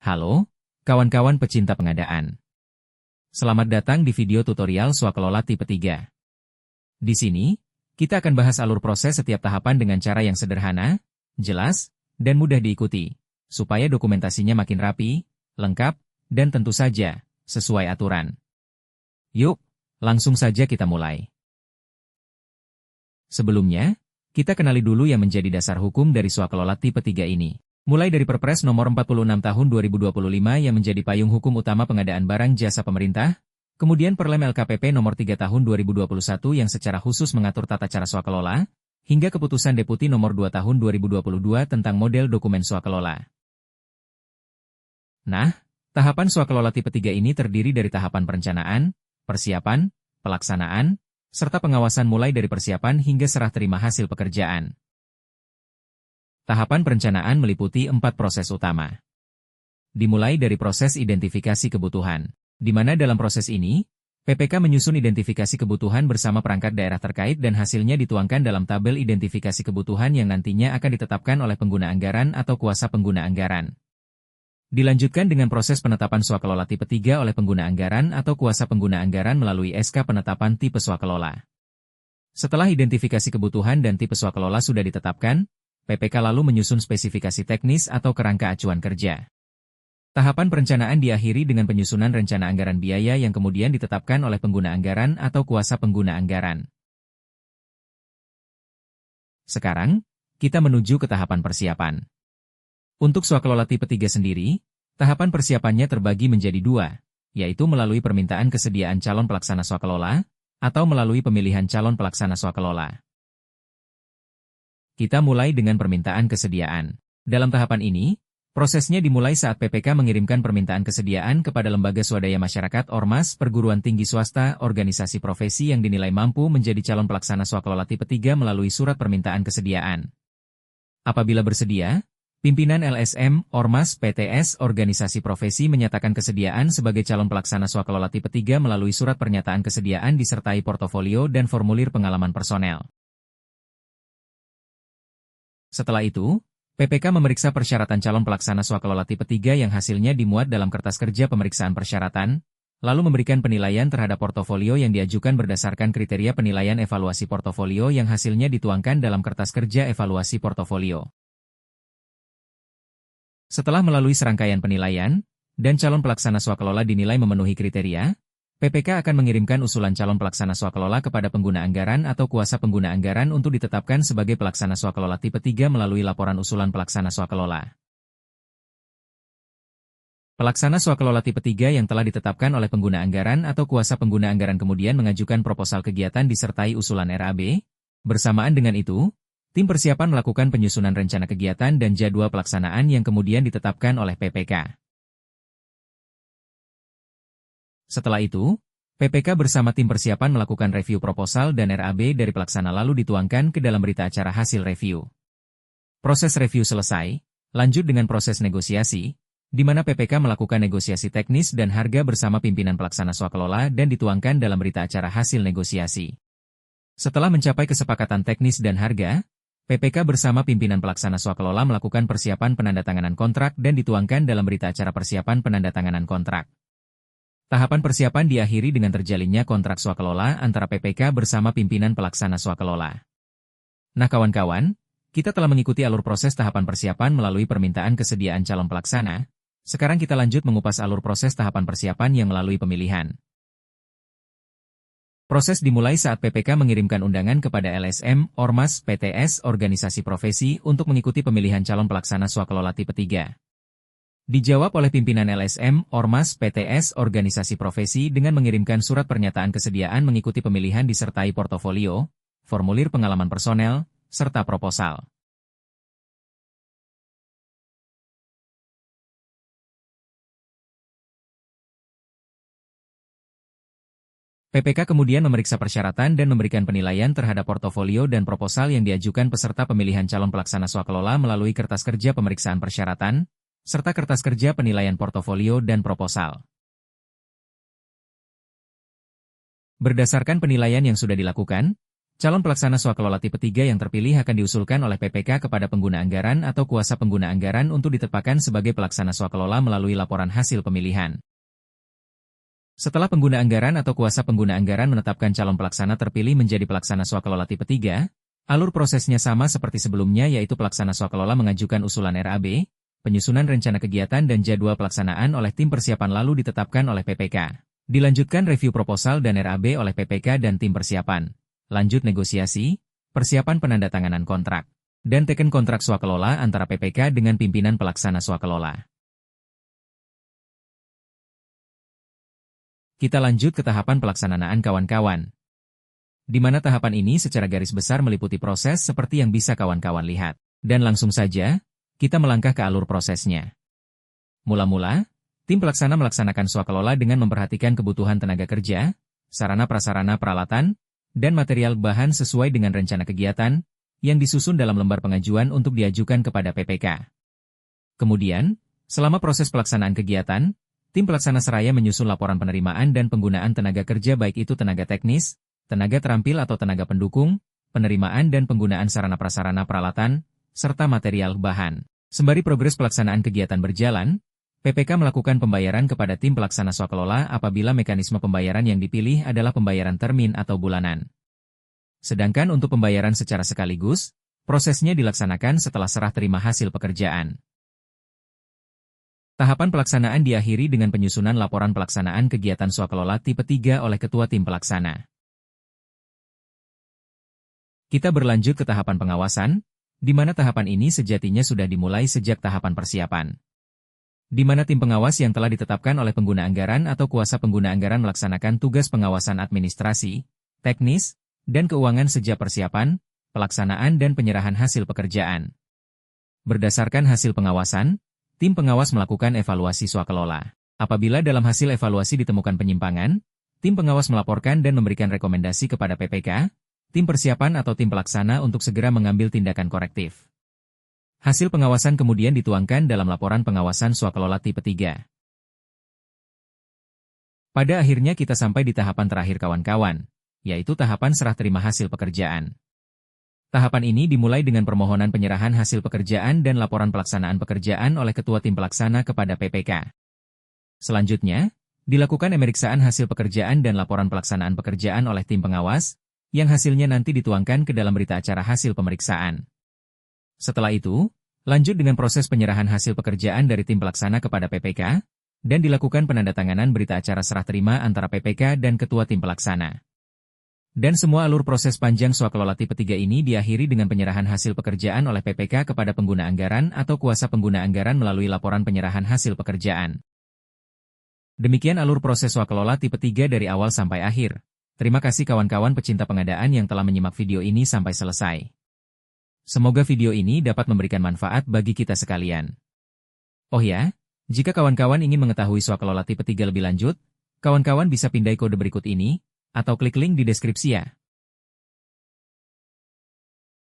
Halo, kawan-kawan pecinta pengadaan. Selamat datang di video tutorial swakelola tipe 3. Di sini, kita akan bahas alur proses setiap tahapan dengan cara yang sederhana, jelas, dan mudah diikuti, supaya dokumentasinya makin rapi, lengkap, dan tentu saja, sesuai aturan. Yuk, langsung saja kita mulai. Sebelumnya, kita kenali dulu yang menjadi dasar hukum dari swakelola tipe 3 ini. Mulai dari Perpres nomor 46 tahun 2025 yang menjadi payung hukum utama pengadaan barang jasa pemerintah, kemudian Perlem LKPP nomor 3 tahun 2021 yang secara khusus mengatur tata cara swakelola, hingga keputusan Deputi nomor 2 tahun 2022 tentang model dokumen swakelola. Nah, tahapan swakelola tipe 3 ini terdiri dari tahapan perencanaan, persiapan, pelaksanaan, serta pengawasan mulai dari persiapan hingga serah terima hasil pekerjaan. Tahapan perencanaan meliputi 4 proses utama. Dimulai dari proses identifikasi kebutuhan, di mana dalam proses ini, PPK menyusun identifikasi kebutuhan bersama perangkat daerah terkait dan hasilnya dituangkan dalam tabel identifikasi kebutuhan yang nantinya akan ditetapkan oleh pengguna anggaran atau kuasa pengguna anggaran. Dilanjutkan dengan proses penetapan swakelola tipe 3 oleh pengguna anggaran atau kuasa pengguna anggaran melalui SK penetapan tipe swakelola. Setelah identifikasi kebutuhan dan tipe swakelola sudah ditetapkan, PPK lalu menyusun spesifikasi teknis atau kerangka acuan kerja. Tahapan perencanaan diakhiri dengan penyusunan rencana anggaran biaya yang kemudian ditetapkan oleh pengguna anggaran atau kuasa pengguna anggaran. Sekarang, kita menuju ke tahapan persiapan. Untuk swakelola tipe 3 sendiri, tahapan persiapannya terbagi menjadi 2, yaitu melalui permintaan kesediaan calon pelaksana swakelola, atau melalui pemilihan calon pelaksana swakelola. Kita mulai dengan permintaan kesediaan. Dalam tahapan ini, prosesnya dimulai saat PPK mengirimkan permintaan kesediaan kepada lembaga swadaya masyarakat ormas, perguruan tinggi swasta, organisasi profesi yang dinilai mampu menjadi calon pelaksana swakelola tipe 3 melalui surat permintaan kesediaan. Apabila bersedia, pimpinan LSM, ormas, PTS, organisasi profesi menyatakan kesediaan sebagai calon pelaksana swakelola tipe 3 melalui surat pernyataan kesediaan disertai portofolio dan formulir pengalaman personel. Setelah itu, PPK memeriksa persyaratan calon pelaksana swakelola tipe 3 yang hasilnya dimuat dalam kertas kerja pemeriksaan persyaratan, lalu memberikan penilaian terhadap portofolio yang diajukan berdasarkan kriteria penilaian evaluasi portofolio yang hasilnya dituangkan dalam kertas kerja evaluasi portofolio. Setelah melalui serangkaian penilaian, dan calon pelaksana swakelola dinilai memenuhi kriteria, PPK akan mengirimkan usulan calon pelaksana swakelola kepada pengguna anggaran atau kuasa pengguna anggaran untuk ditetapkan sebagai pelaksana swakelola tipe 3 melalui laporan usulan pelaksana swakelola. Pelaksana swakelola tipe 3 yang telah ditetapkan oleh pengguna anggaran atau kuasa pengguna anggaran kemudian mengajukan proposal kegiatan disertai usulan RAB. Bersamaan dengan itu, tim persiapan melakukan penyusunan rencana kegiatan dan jadwal pelaksanaan yang kemudian ditetapkan oleh PPK. Setelah itu, PPK bersama tim persiapan melakukan review proposal dan RAB dari pelaksana lalu dituangkan ke dalam berita acara hasil review. Proses review selesai, lanjut dengan proses negosiasi, di mana PPK melakukan negosiasi teknis dan harga bersama pimpinan pelaksana swakelola dan dituangkan dalam berita acara hasil negosiasi. Setelah mencapai kesepakatan teknis dan harga, PPK bersama pimpinan pelaksana swakelola melakukan persiapan penandatanganan kontrak dan dituangkan dalam berita acara persiapan penandatanganan kontrak. Tahapan persiapan diakhiri dengan terjalinnya kontrak swakelola antara PPK bersama pimpinan pelaksana swakelola. Nah kawan-kawan, kita telah mengikuti alur proses tahapan persiapan melalui permintaan kesediaan calon pelaksana. Sekarang kita lanjut mengupas alur proses tahapan persiapan yang melalui pemilihan. Proses dimulai saat PPK mengirimkan undangan kepada LSM, ormas, PTS, organisasi profesi untuk mengikuti pemilihan calon pelaksana swakelola tipe 3. Dijawab oleh pimpinan LSM, ormas, PTS, organisasi profesi dengan mengirimkan surat pernyataan kesediaan mengikuti pemilihan disertai portofolio, formulir pengalaman personel, serta proposal. PPK kemudian memeriksa persyaratan dan memberikan penilaian terhadap portofolio dan proposal yang diajukan peserta pemilihan calon pelaksana swakelola melalui kertas kerja pemeriksaan persyaratan, serta kertas kerja penilaian portofolio dan proposal. Berdasarkan penilaian yang sudah dilakukan, Calon pelaksana swakelola tipe 3 yang terpilih akan diusulkan oleh PPK kepada pengguna anggaran atau kuasa pengguna anggaran untuk ditetapkan sebagai pelaksana swakelola melalui laporan hasil pemilihan. Setelah pengguna anggaran atau kuasa pengguna anggaran menetapkan calon pelaksana terpilih menjadi pelaksana swakelola tipe 3, alur prosesnya sama seperti sebelumnya, yaitu pelaksana swakelola mengajukan usulan RAB, penyusunan rencana kegiatan dan jadwal pelaksanaan oleh tim persiapan lalu ditetapkan oleh PPK. Dilanjutkan review proposal dan RAB oleh PPK dan tim persiapan. Lanjut negosiasi, persiapan penandatanganan kontrak, dan teken kontrak swakelola antara PPK dengan pimpinan pelaksana swakelola. Kita lanjut ke tahapan pelaksanaan kawan-kawan. Di mana tahapan ini secara garis besar meliputi proses seperti yang bisa kawan-kawan lihat. Dan langsung saja, kita melangkah ke alur prosesnya. Mula-mula, tim pelaksana melaksanakan swakelola dengan memperhatikan kebutuhan tenaga kerja, sarana prasarana peralatan, dan material bahan sesuai dengan rencana kegiatan yang disusun dalam lembar pengajuan untuk diajukan kepada PPK. Kemudian, selama proses pelaksanaan kegiatan, tim pelaksana seraya menyusun laporan penerimaan dan penggunaan tenaga kerja baik itu tenaga teknis, tenaga terampil atau tenaga pendukung, penerimaan dan penggunaan sarana prasarana peralatan, serta material bahan. Sembari progres pelaksanaan kegiatan berjalan, PPK melakukan pembayaran kepada tim pelaksana swakelola apabila mekanisme pembayaran yang dipilih adalah pembayaran termin atau bulanan. Sedangkan untuk pembayaran secara sekaligus, prosesnya dilaksanakan setelah serah terima hasil pekerjaan. Tahapan pelaksanaan diakhiri dengan penyusunan laporan pelaksanaan kegiatan swakelola tipe 3 oleh Ketua Tim Pelaksana. Kita berlanjut ke tahapan pengawasan, di mana tahapan ini sejatinya sudah dimulai sejak tahapan persiapan. Di mana tim pengawas yang telah ditetapkan oleh pengguna anggaran atau kuasa pengguna anggaran melaksanakan tugas pengawasan administrasi, teknis, dan keuangan sejak persiapan, pelaksanaan dan penyerahan hasil pekerjaan. Berdasarkan hasil pengawasan, tim pengawas melakukan evaluasi swakelola. Apabila dalam hasil evaluasi ditemukan penyimpangan, tim pengawas melaporkan dan memberikan rekomendasi kepada PPK, tim persiapan atau tim pelaksana untuk segera mengambil tindakan korektif. Hasil pengawasan kemudian dituangkan dalam laporan pengawasan swakelola tipe 3. Pada akhirnya kita sampai di tahapan terakhir kawan-kawan, yaitu tahapan serah terima hasil pekerjaan. Tahapan ini dimulai dengan permohonan penyerahan hasil pekerjaan dan laporan pelaksanaan pekerjaan oleh Ketua Tim Pelaksana kepada PPK. Selanjutnya, dilakukan pemeriksaan hasil pekerjaan dan laporan pelaksanaan pekerjaan oleh tim pengawas, yang hasilnya nanti dituangkan ke dalam berita acara hasil pemeriksaan. Setelah itu, lanjut dengan proses penyerahan hasil pekerjaan dari tim pelaksana kepada PPK, dan dilakukan penandatanganan berita acara serah terima antara PPK dan Ketua Tim Pelaksana. Dan semua alur proses panjang swakelola tipe 3 ini diakhiri dengan penyerahan hasil pekerjaan oleh PPK kepada pengguna anggaran atau kuasa pengguna anggaran melalui laporan penyerahan hasil pekerjaan. Demikian alur proses swakelola tipe 3 dari awal sampai akhir. Terima kasih kawan-kawan pecinta pengadaan yang telah menyimak video ini sampai selesai. Semoga video ini dapat memberikan manfaat bagi kita sekalian. Oh ya, jika kawan-kawan ingin mengetahui swakelola tipe 3 lebih lanjut, kawan-kawan bisa pindai kode berikut ini, atau klik link di deskripsi ya.